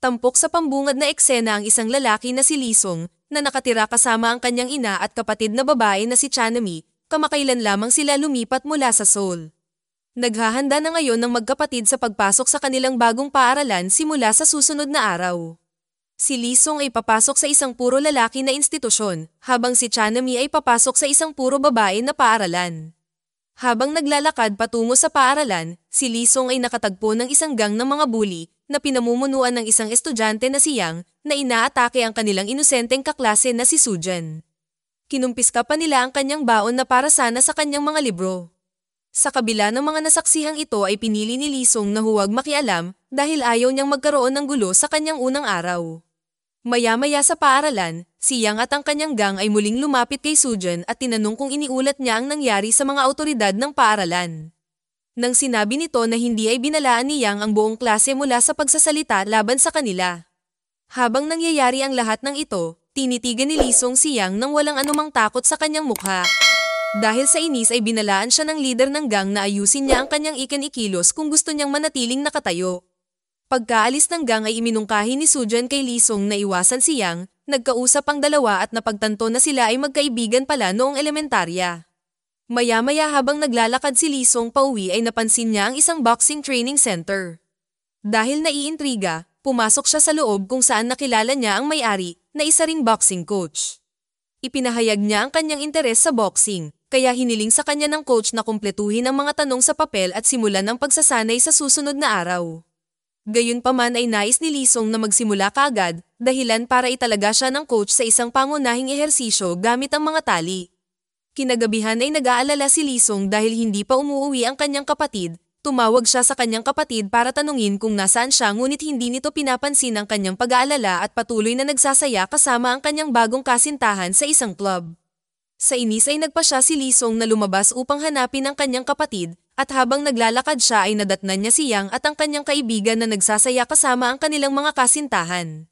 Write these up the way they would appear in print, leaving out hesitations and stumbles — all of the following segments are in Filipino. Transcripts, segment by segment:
Tampok sa pambungad na eksena ang isang lalaki na si Lee Sung, na nakatira kasama ang kanyang ina at kapatid na babae na si Chanami, kamakailan lamang sila lumipat mula sa Seoul. Naghahanda na ngayon ng magkapatid sa pagpasok sa kanilang bagong paaralan simula sa susunod na araw. Si Lee Sung ay papasok sa isang puro lalaki na institusyon, habang si Chanami ay papasok sa isang puro babae na paaralan. Habang naglalakad patungo sa paaralan, si Lee Sung ay nakatagpo ng isang gang ng mga bully na pinamumunuan ng isang estudyante na si Yang na inaatake ang kanilang inosenteng kaklase na si Sujan. Kinumpiska pa nila ang kanyang baon na para sana sa kanyang mga libro. Sa kabila ng mga nasaksihang ito ay pinili ni Lee Sung na huwag makialam dahil ayaw niyang magkaroon ng gulo sa kanyang unang araw. Maya-maya sa paaralan, si Yang at ang kanyang gang ay muling lumapit kay Sujan at tinanong kung iniulat niya ang nangyari sa mga awtoridad ng paaralan. Nang sinabi nito na hindi ay binalaan ni Yang ang buong klase mula sa pagsasalita laban sa kanila. Habang nangyayari ang lahat ng ito, tinitigan ni Lee Sung si Yang nang walang anumang takot sa kanyang mukha. Dahil sa inis ay binalaan siya ng leader ng gang na ayusin niya ang kanyang ikikilos kung gusto niyang manatiling nakatayo. Pagkaalis ng gang ay iminungkahi ni Sujan kay Lee Sung na iwasan si Yang, nagkausap ang dalawa at napagtanto na sila ay magkaibigan pala noong elementarya. Maya-maya habang naglalakad si Lee Sung pauwi ay napansin niya ang isang boxing training center. Dahil naiintriga, pumasok siya sa loob kung saan nakilala niya ang may-ari na isa ring boxing coach. Ipinahayag niya ang kanyang interes sa boxing, kaya hiniling sa kanya ng coach na kumpletuhin ang mga tanong sa papel at simulan ang pagsasanay sa susunod na araw. Gayunpaman ay nais ni Lee Sung na magsimula kaagad, dahilan para italaga siya ng coach sa isang pangunahing ehersisyo gamit ang mga tali. Kinagabihan ay nag-aalala si Lee Sung dahil hindi pa umuwi ang kanyang kapatid. Tumawag siya sa kanyang kapatid para tanungin kung nasaan siya ngunit hindi nito pinapansin ang kanyang pag-aalala at patuloy na nagsasaya kasama ang kanyang bagong kasintahan sa isang club. Sa inis ay nagpa siya si Lee Sung na lumabas upang hanapin ang kanyang kapatid at habang naglalakad siya ay nadatnan niya si Yang at ang kanyang kaibigan na nagsasaya kasama ang kanilang mga kasintahan.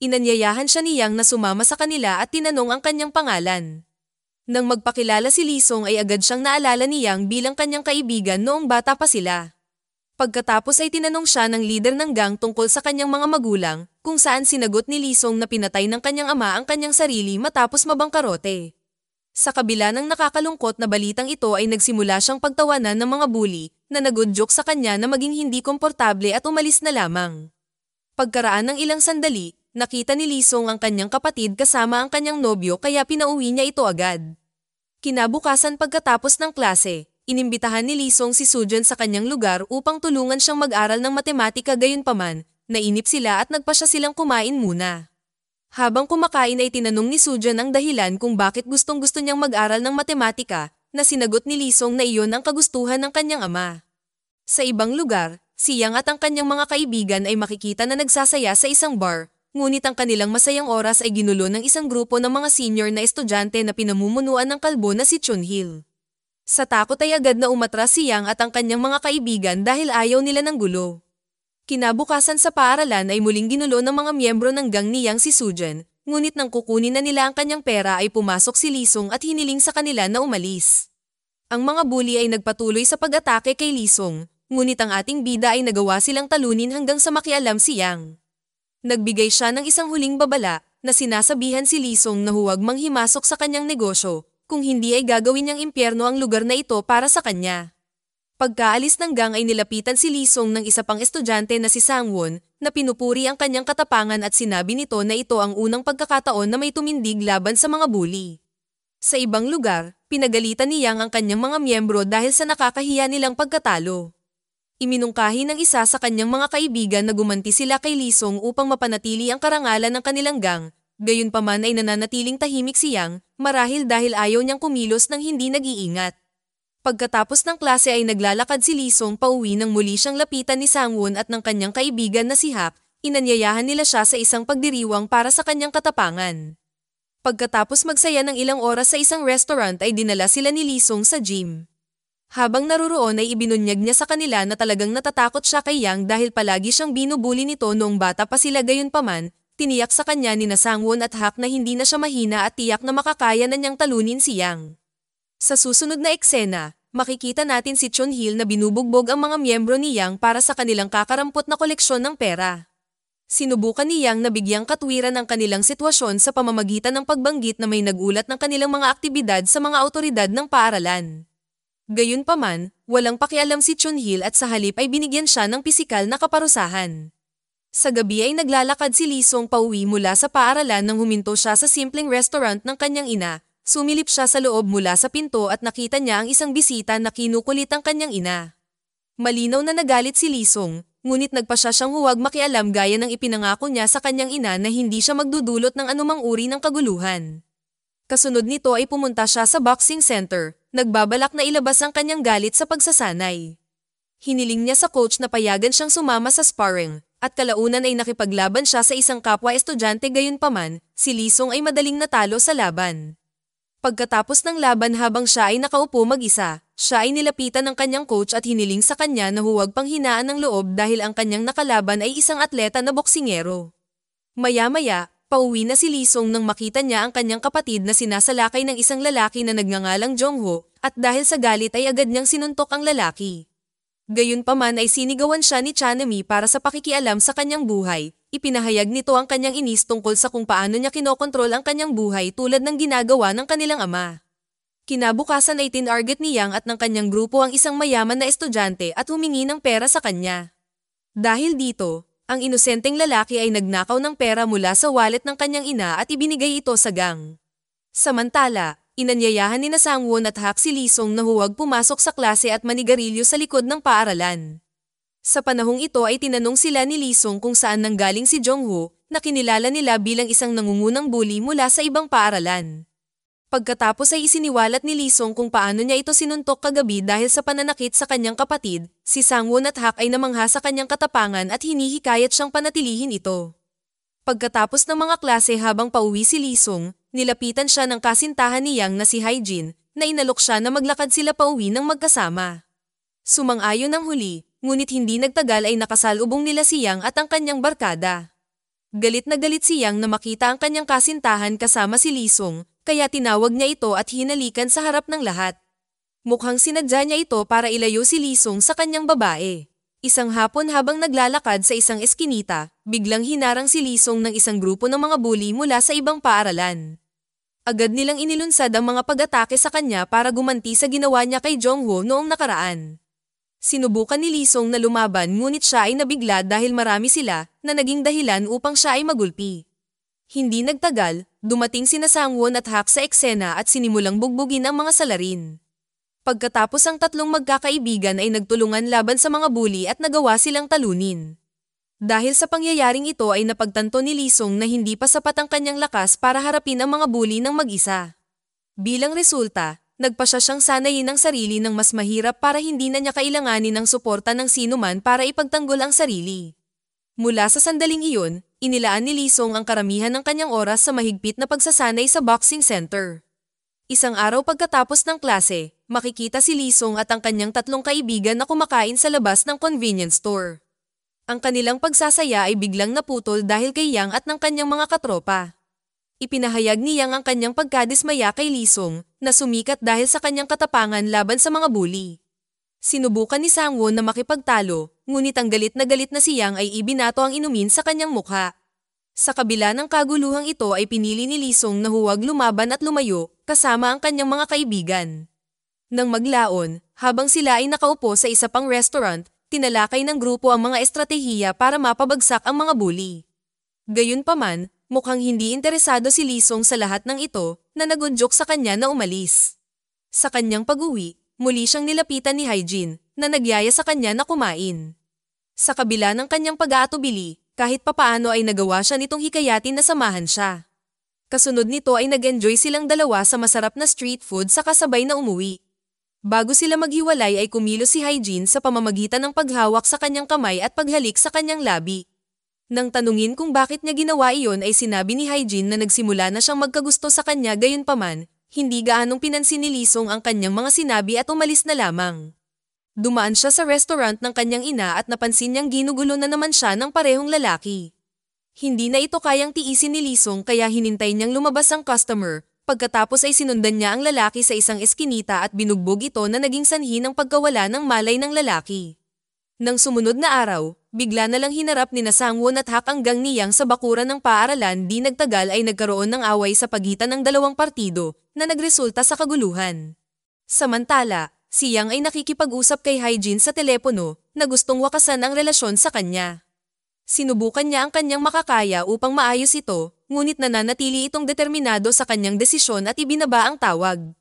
Inanyayahan siya ni Yang na sumama sa kanila at tinanong ang kanyang pangalan. Nang magpakilala si Lee Sung ay agad siyang naalala ni Yang bilang kanyang kaibigan noong bata pa sila. Pagkatapos ay tinanong siya ng leader ng gang tungkol sa kanyang mga magulang, kung saan sinagot ni Lee Sung na pinatay ng kanyang ama ang kanyang sarili matapos mabangkarote. Sa kabila ng nakakalungkot na balitang ito ay nagsimula siyang pagtawanan ng mga bully na nag-joke sa kanya na maging hindi komportable at umalis na lamang. Pagkaraan ng ilang sandali, nakita ni Lee Sung ang kanyang kapatid kasama ang kanyang nobyo kaya pinauwi niya ito agad. Kinabukasan pagkatapos ng klase, inimbitahan ni Lee Sung si Sujan sa kanyang lugar upang tulungan siyang mag-aral ng matematika gayunpaman, nainip sila at nagpa siya silang kumain muna. Habang kumakain ay tinanong ni Sujan ang dahilan kung bakit gustong-gusto niyang mag-aral ng matematika, na sinagot ni Lee Sung na iyon ang kagustuhan ng kanyang ama. Sa ibang lugar, si Yang at ang kanyang mga kaibigan ay makikita na nagsasaya sa isang bar, ngunit ang kanilang masayang oras ay ginulo ng isang grupo ng mga senior na estudyante na pinamumunuan ng kalbo na si Chunhil. Sa takot ay agad na umatras si Yang at ang kanyang mga kaibigan dahil ayaw nila ng gulo. Kinabukasan sa paaralan ay muling ginulo ng mga miyembro ng gang ni Yang si Sujan, ngunit nang kukunin na nila ang kanyang pera ay pumasok si Lee Sung at hiniling sa kanila na umalis. Ang mga bully ay nagpatuloy sa pag-atake kay Lee Sung, ngunit ang ating bida ay nagawa silang talunin hanggang sa makialam si Yang. Nagbigay siya ng isang huling babala na sinasabihan si Lee Sung na huwag manghimasok sa kanyang negosyo, kung hindi ay gagawin niyang impyerno ang lugar na ito para sa kanya. Pagkaalis ng gang ay nilapitan si Lee Sung ng isa pang estudyante na si Sangwon na pinupuri ang kanyang katapangan at sinabi nito na ito ang unang pagkakataon na may tumindig laban sa mga bully. Sa ibang lugar, pinagalitan ni Yang ang kanyang mga miyembro dahil sa nakakahiya nilang pagkatalo. Iminungkahi ng isa sa kanyang mga kaibigan na gumanti sila kay Lee Sung upang mapanatili ang karangalan ng kanilang gang, gayunpaman ay nananatiling tahimik si Yang, marahil dahil ayaw niyang kumilos ng hindi nag-iingat. Pagkatapos ng klase ay naglalakad si Lee Sung pauwi nang muli siyang lapitan ni Sangwon at ng kanyang kaibigan na si Hak, inanyayahan nila siya sa isang pagdiriwang para sa kanyang katapangan. Pagkatapos magsaya ng ilang oras sa isang restaurant ay dinala sila ni Lee Sung sa gym. Habang naruroon ay ibinunyag niya sa kanila na talagang natatakot siya kay Yang dahil palagi siyang binubuli nito noong bata pa sila gayunpaman, tiniyak sa kanya ni Sangwon at Hak na hindi na siya mahina at tiyak na makakaya na niyang talunin si Yang. Sa susunod na eksena, makikita natin si Chunhil na binubugbog ang mga miyembro ni Yang para sa kanilang kakarampot na koleksyon ng pera. Sinubukan ni Yang na bigyang katwiran ang kanilang sitwasyon sa pamamagitan ng pagbanggit na may nagulat ng kanilang mga aktibidad sa mga awtoridad ng paaralan. Gayunpaman, walang pakialam si Chunhil at sa halip ay binigyan siya ng pisikal na kaparusahan. Sa gabi ay naglalakad si Lisong pauwi mula sa paaralan nang huminto siya sa simpleng restaurant ng kanyang ina. Sumilip siya sa loob mula sa pinto at nakita niya ang isang bisita na kinukulit ang kanyang ina. Malinaw na nagalit si Lisong, ngunit nagpasya siyang huwag makialam gaya ng ipinangako niya sa kanyang ina na hindi siya magdudulot ng anumang uri ng kaguluhan. Kasunod nito ay pumunta siya sa boxing center, nagbabalak na ilabas ang kanyang galit sa pagsasanay. Hiniling niya sa coach na payagan siyang sumama sa sparring, at kalaunan ay nakipaglaban siya sa isang kapwa estudyante. Gayunpaman, si Lisong ay madaling natalo sa laban. Pagkatapos ng laban habang siya ay nakaupo mag-isa, siya ay nilapitan ng kanyang coach at hiniling sa kanya na huwag panghinaan ng loob dahil ang kanyang nakalaban ay isang atleta na boksingero. Maya-maya, pauwi na si Lisong nang makita niya ang kanyang kapatid na sinasalakay ng isang lalaki na nagngangalang Jongho, at dahil sa galit ay agad niyang sinuntok ang lalaki. Gayunpaman ay sinigawan siya ni Chanami para sa pakikialam sa kanyang buhay. Ipinahayag nito ang kanyang inis tungkol sa kung paano niya kinokontrol ang kanyang buhay tulad ng ginagawa ng kanilang ama. Kinabukasan ay tinarget ni Yang at ng kanyang grupo ang isang mayaman na estudyante at humingi ng pera sa kanya. Dahil dito, ang inosenteng lalaki ay nagnakaw ng pera mula sa wallet ng kanyang ina at ibinigay ito sa gang. Samantala, inanyayahan ni Sangwon at Hak si Lisong na huwag pumasok sa klase at manigarilyo sa likod ng paaralan. Sa panahong ito ay tinanong sila ni Lisong kung saan nanggaling si Jongho, na kinilala nila bilang isang nangungunang bully mula sa ibang paaralan. Pagkatapos ay isiniwalat ni Lisong kung paano niya ito sinuntok kagabi dahil sa pananakit sa kanyang kapatid. Si Sangwon at Hak ay namangha sa kanyang katapangan at hinihikayat siyang panatilihin ito. Pagkatapos ng mga klase habang pauwi si Lisong, nilapitan siya ng kasintahan ni Yang na si Haijin, na inalok siya na maglakad sila pauwi ng magkasama. Sumang-ayon ang huli, ngunit hindi nagtagal ay nakasalubong nila si Yang at ang kanyang barkada. Galit na galit si Yang na makita ang kanyang kasintahan kasama si Lisong, kaya tinawag niya ito at hinalikan sa harap ng lahat. Mukhang sinadya niya ito para ilayo si Lisong sa kanyang babae. Isang hapon habang naglalakad sa isang eskinita, biglang hinarang si Lisong ng isang grupo ng mga bully mula sa ibang paaralan. Agad nilang inilunsad ang mga pag-atake sa kanya para gumanti sa ginawa niya kay Jongho noong nakaraan. Sinubukan ni Lisong na lumaban ngunit siya ay nabigla dahil marami sila na naging dahilan upang siya ay magulpi. Hindi nagtagal, dumating sina Sangwon at Hak sa eksena at sinimulang bugbugin ang mga salarin. Pagkatapos ang tatlong magkakaibigan ay nagtulungan laban sa mga bully at nagawa silang talunin. Dahil sa pangyayaring ito ay napagtanto ni Lisong na hindi pa sapat ang kanyang lakas para harapin ang mga bully ng mag-isa. Bilang resulta, nagpasya siyang sanayin ang sarili ng mas mahirap para hindi na niya kailanganin ng suporta ng sinuman para ipagtanggol ang sarili. Mula sa sandaling iyon, inilaan ni Lisong ang karamihan ng kanyang oras sa mahigpit na pagsasanay sa boxing center. Isang araw pagkatapos ng klase, makikita si Lisong at ang kanyang tatlong kaibigan na kumakain sa labas ng convenience store. Ang kanilang pagsasaya ay biglang naputol dahil kay Yang at ng kanyang mga katropa. Ipinahayag ni Yang ang kanyang pagkadismaya kay Lisong, na sumikat dahil sa kanyang katapangan laban sa mga bully. Sinubukan ni Sangwon na makipagtalo, ngunit ang galit na si Yang ay ibinato ang inumin sa kanyang mukha. Sa kabila ng kaguluhang ito ay pinili ni Lisong na huwag lumaban at lumayo, kasama ang kanyang mga kaibigan. Nang maglaon, habang sila ay nakaupo sa isa pang restaurant, tinalakay ng grupo ang mga estratehiya para mapabagsak ang mga bully. Gayunpaman, mukhang hindi interesado si Lisong sa lahat ng ito, na nagunjok sa kanya na umalis. Sa kanyang pag-uwi, muli siyang nilapitan ni Haijin, na nagyaya sa kanya na kumain. Sa kabila ng kanyang pag-aatubili, kahit papaano ay nagawa siya nitong hikayatin na samahan siya. Kasunod nito ay nag-enjoy silang dalawa sa masarap na street food sa kasabay na umuwi. Bago sila maghiwalay ay kumilos si Haijin sa pamamagitan ng paghawak sa kanyang kamay at paghalik sa kanyang labi. Nang tanungin kung bakit niya ginawa iyon ay sinabi ni Haijin na nagsimula na siyang magkagusto sa kanya. Gayunpaman, hindi gaanong pinansin ni Lisong ang kanyang mga sinabi at umalis na lamang. Dumaan siya sa restaurant ng kanyang ina at napansin niyang ginugulo na naman siya ng parehong lalaki. Hindi na ito kayang tiisin ni Lisong kaya hinintay niyang lumabas ang customer. Pagkatapos ay sinundan niya ang lalaki sa isang eskinita at binugbog ito na naging sanhi ng pagkawala ng malay ng lalaki. Nang sumunod na araw, bigla na lang hinarap ni Sangwon at Hak ang gang ni Yang sa bakuran ng paaralan. Di nagtagal ay nagkaroon ng away sa pagitan ng dalawang partido na nagresulta sa kaguluhan. Samantala, si Yang ay nakikipag-usap kay Hyejin sa telepono na gustong wakasan ang relasyon sa kanya. Sinubukan niya ang kanyang makakaya upang maayos ito, ngunit nananatili itong determinado sa kanyang desisyon at ibinaba ang tawag.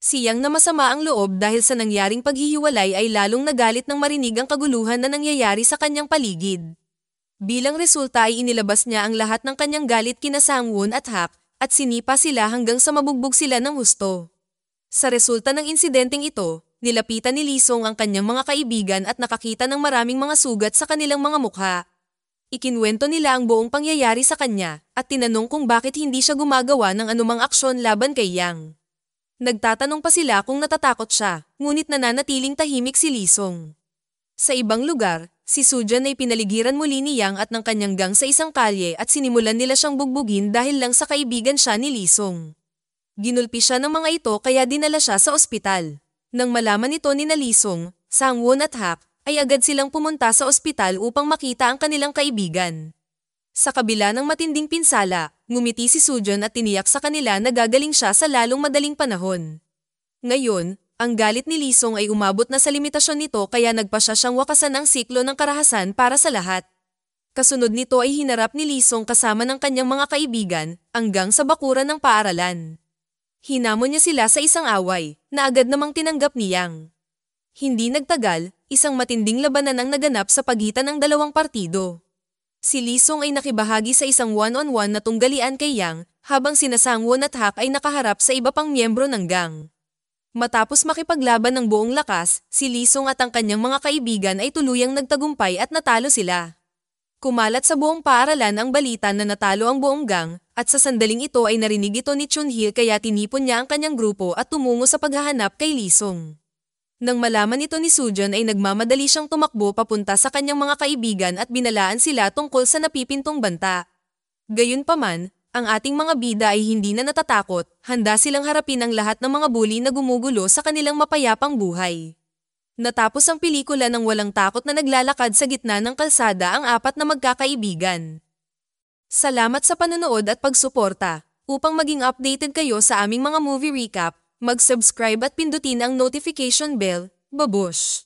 Si Yang na masama ang loob dahil sa nangyaring paghihiwalay ay lalong nagalit nang marinig ang kaguluhan na nangyayari sa kanyang paligid. Bilang resulta ay inilabas niya ang lahat ng kanyang galit kina Sangwon at Hak at sinipa sila hanggang sa mabugbog sila ng husto. Sa resulta ng insidenteng ito, nilapitan ni Lee Sung ang kanyang mga kaibigan at nakakita ng maraming mga sugat sa kanilang mga mukha. Ikinwento nila ang buong pangyayari sa kanya at tinanong kung bakit hindi siya gumagawa ng anumang aksyon laban kay Yang. Nagtatanong pa sila kung natatakot siya, ngunit nananatiling tahimik si Lee Sung. Sa ibang lugar, si Sujan ay pinaligiran muli ni Yang at ng kanyang gang sa isang kalye at sinimulan nila siyang bugbugin dahil lang sa kaibigan siya ni Lee Sung. Ginulpi siya ng mga ito kaya dinala siya sa ospital. Nang malaman ito ni Lee Sung, Sangwon at Hak, ay agad silang pumunta sa ospital upang makita ang kanilang kaibigan. Sa kabila ng matinding pinsala, ngumiti si Sujan at tiniyak sa kanila na gagaling siya sa lalong madaling panahon. Ngayon, ang galit ni Lee Sung ay umabot na sa limitasyon nito kaya nagpa siya siyang wakasan ang siklo ng karahasan para sa lahat. Kasunod nito ay hinarap ni Lee Sung kasama ng kanyang mga kaibigan hanggang sa bakuran ng paaralan. Hinamon niya sila sa isang away na agad namang tinanggap ni Yang. Hindi nagtagal, isang matinding labanan ang naganap sa pagitan ng dalawang partido. Si Lee Sung ay nakibahagi sa isang one-on-one na tunggalian kay Yang, habang sina Sangwon at Hak ay nakaharap sa iba pang miyembro ng gang. Matapos makipaglaban ng buong lakas, si Lee Sung at ang kanyang mga kaibigan ay tuluyang nagtagumpay at natalo sila. Kumalat sa buong paaralan ang balita na natalo ang buong gang, at sa sandaling ito ay narinig ito ni Chunhil kaya tinipon niya ang kanyang grupo at tumungo sa paghahanap kay Lee Sung. Nang malaman ito ni Sujan ay nagmamadali siyang tumakbo papunta sa kanyang mga kaibigan at binalaan sila tungkol sa napipintong banta. Gayunpaman, ang ating mga bida ay hindi na natatakot, handa silang harapin ang lahat ng mga bully na gumugulo sa kanilang mapayapang buhay. Natapos ang pelikula ng walang takot na naglalakad sa gitna ng kalsada ang apat na magkakaibigan. Salamat sa panonood at pagsuporta. Upang maging updated kayo sa aming mga movie recap, mag-subscribe at pindutin ang notification bell. Babush!